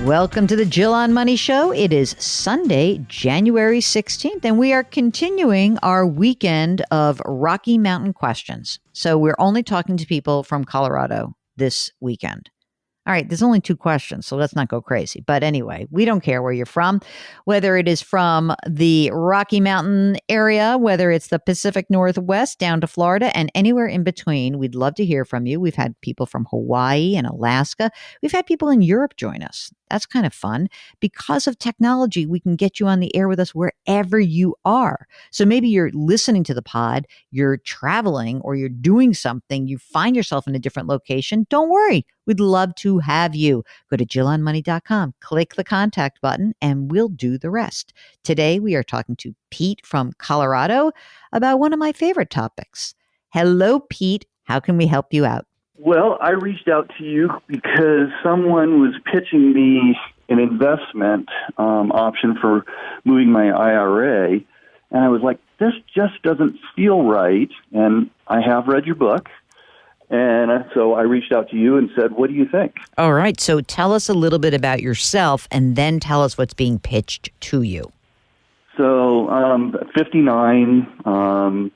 Welcome to the Jill on Money Show. It is Sunday, January 16th, and we are continuing our weekend of Rocky Mountain questions. So we're only talking to people from Colorado this weekend. All right, there's only 2 questions, so let's not go crazy. But anyway, we don't care where you're from, whether it is from the Rocky Mountain area, whether it's the Pacific Northwest down to Florida and anywhere in between. We'd love to hear from you. We've had people from Hawaii and Alaska. We've had people in Europe join us. That's kind of fun. Because of technology, we can get you on the air with us wherever you are. So maybe you're listening to the pod, you're traveling, or you're doing something, you find yourself in a different location. Don't worry. We'd love to have you. Go to JillOnMoney.com, click the contact button, and we'll do the rest. Today, we are talking to Pete from Colorado about one of my favorite topics. Hello, Pete. How can we help you out? Well, I reached out to you because someone was pitching me an investment option for moving my IRA, and I was like, this just doesn't feel right, and I have read your book, and so I reached out to you and said, what do you think? All right, so tell us a little bit about yourself, and then tell us what's being pitched to you. So, 59, I'm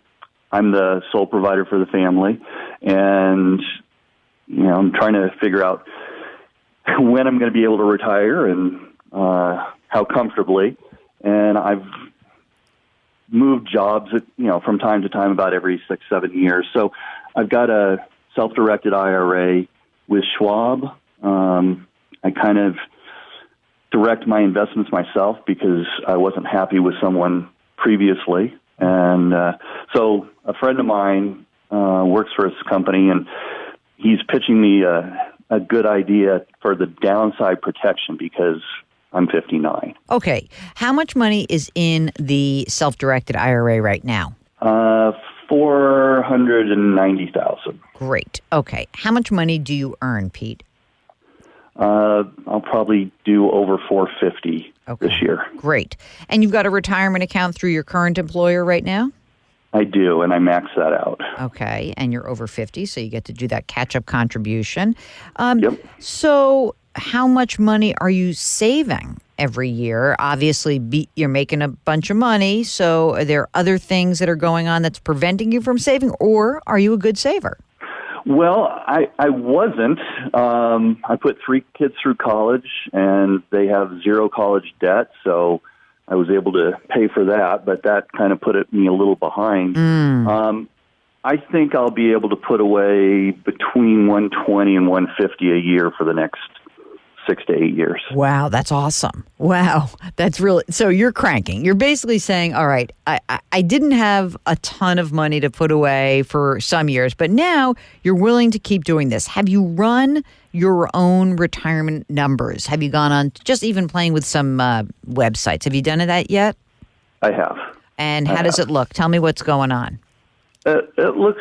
the sole provider for the family, and I'm trying to figure out when I'm going to be able to retire and how comfortably. And I've moved jobs, from time to time, about every 6-7 years. So I've got a self-directed IRA with Schwab. I kind of direct my investments myself because I wasn't happy with someone previously. And so a friend of mine works for his company, and he's pitching me a good idea for the downside protection because I'm 59. Okay. How much money is in the self-directed IRA right now? $490,000. Great. Okay. How much money do you earn, Pete? I'll probably do over $450 this year. Great. And you've got a retirement account through your current employer right now? I do, and I max that out. Okay, and you're over 50, so you get to do that catch-up contribution. Yep. So how much money are you saving every year? Obviously, you're making a bunch of money, so are there other things that are going on that's preventing you from saving, or are you a good saver? Well, I wasn't. I put 3 kids through college, and they have 0 college debt, so I was able to pay for that, but that kind of put me a little behind. I think I'll be able to put away between $120 and $150 a year for the next 6 to 8 years. Wow, that's awesome. Wow, that's really, so you're cranking. You're basically saying, all right, I didn't have a ton of money to put away for some years, but now you're willing to keep doing this. Have you run your own retirement numbers? Have you gone on just even playing with some websites? Have you done that yet? I have. And how does it look? Tell me what's going on. It looks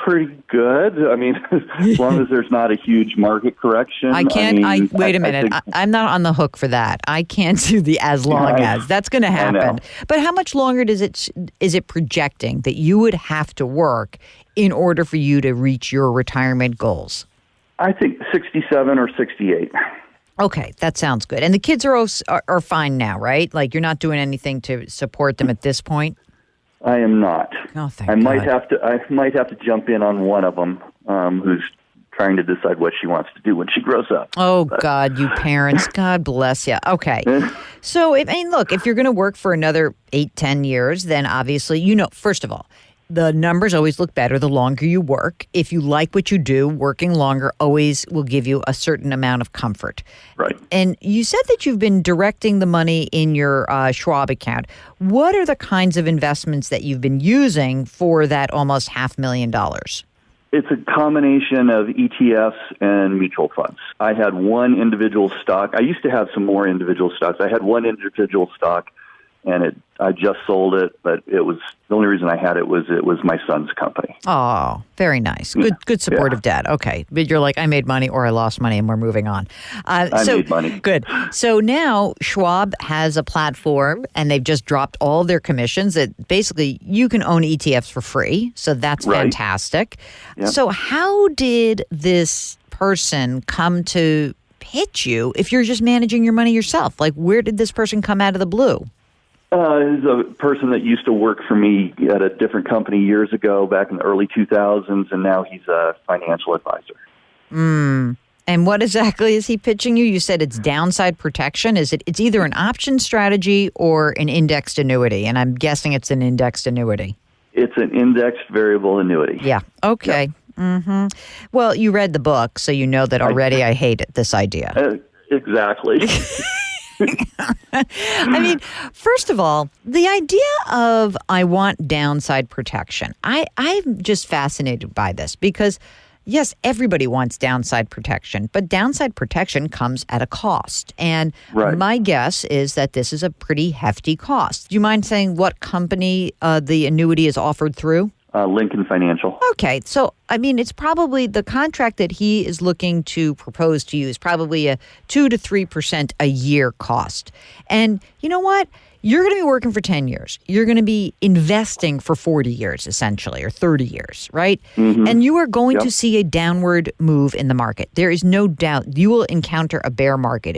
pretty good. I mean, as long as there's not a huge market correction. Wait a minute. I'm not on the hook for that. I can't do the as long as. That's going to happen. But how much longer is it projecting that you would have to work in order for you to reach your retirement goals? I think 67 or 68. Okay, that sounds good. And the kids are fine now, right? Like you're not doing anything to support them at this point? I am not. Oh, thank I God. might have to jump in on one of them who's trying to decide what she wants to do when she grows up. Oh, God, you parents. God bless you. Okay. So, look, if you're going to work for another 8-10 years, then obviously, first of all, the numbers always look better the longer you work. If you like what you do, working longer always will give you a certain amount of comfort. Right. And you said that you've been directing the money in your Schwab account. What are the kinds of investments that you've been using for that almost $500,000? It's a combination of ETFs and mutual funds. I had one individual stock. I used to have some more individual stocks. I had one individual stock, and I just sold it, but it was the only reason I had it was my son's company. Oh, very nice. Good supportive dad. Okay. But you're like, I made money or I lost money and we're moving on. I made money. Good. So now Schwab has a platform and they've just dropped all their commissions that basically you can own ETFs for free. So that's fantastic. Yep. So how did this person come to pitch you if you're just managing your money yourself? Like, where did this person come out of the blue? He's a person that used to work for me at a different company years ago, back in the early 2000s, and now he's a financial advisor. And what exactly is he pitching you? You said it's downside protection. It's either an option strategy or an indexed annuity, and I'm guessing it's an indexed annuity. It's an indexed variable annuity. Yeah. Okay. Yeah. Well, you read the book, so you know that already I hate it, this idea. Exactly. I mean, first of all, the idea of I want downside protection. I'm just fascinated by this because, yes, everybody wants downside protection, but downside protection comes at a cost. And my guess is that this is a pretty hefty cost. Do you mind saying what company the annuity is offered through? Lincoln Financial. Okay. So, I mean, it's probably the contract that he is looking to propose to you is probably a 2 to 3% a year cost. And you know what? You're going to be working for 10 years. You're going to be investing for 40 years, essentially, or 30 years, right? Mm-hmm. And you are going to see a downward move in the market. There is no doubt you will encounter a bear market.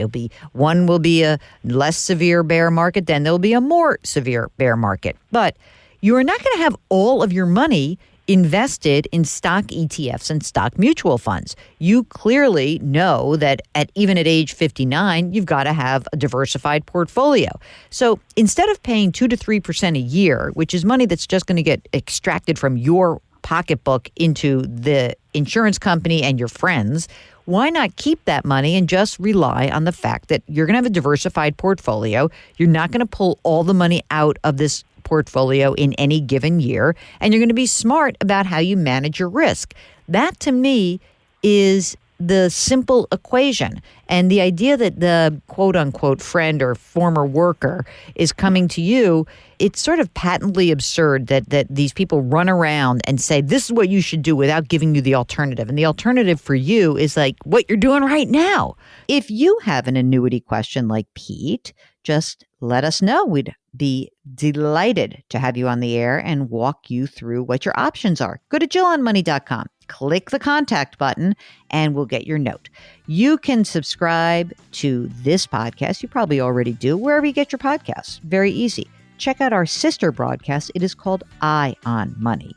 One will be a less severe bear market, then there'll be a more severe bear market. But you are not going to have all of your money invested in stock ETFs and stock mutual funds. You clearly know that even at age 59, you've got to have a diversified portfolio. So instead of paying 2 to 3% a year, which is money that's just going to get extracted from your pocketbook into the insurance company and your friends, why not keep that money and just rely on the fact that you're going to have a diversified portfolio? You're not going to pull all the money out of this portfolio in any given year, and you're going to be smart about how you manage your risk. That, to me, is the simple equation. And the idea that the quote-unquote friend or former worker is coming to you, it's sort of patently absurd that these people run around and say, this is what you should do without giving you the alternative. And the alternative for you is like what you're doing right now. If you have an annuity question like Pete, just let us know. We'd be delighted to have you on the air and walk you through what your options are. Go to JillOnMoney.com, click the contact button, and we'll get your note. You can subscribe to this podcast. You probably already do, wherever you get your podcasts. Very easy. Check out our sister broadcast. It is called Eye on Money.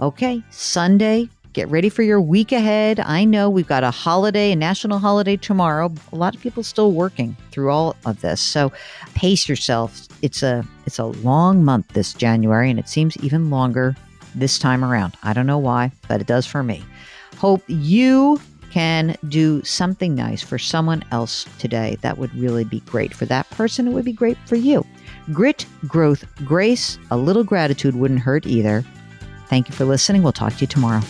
Okay, Sunday. Get ready for your week ahead. I know we've got a national holiday tomorrow. A lot of people still working through all of this. So pace yourself. It's a long month this January, and it seems even longer this time around. I don't know why, but it does for me. Hope you can do something nice for someone else today. That would really be great for that person. It would be great for you. Grit, growth, grace, a little gratitude wouldn't hurt either. Thank you for listening. We'll talk to you tomorrow.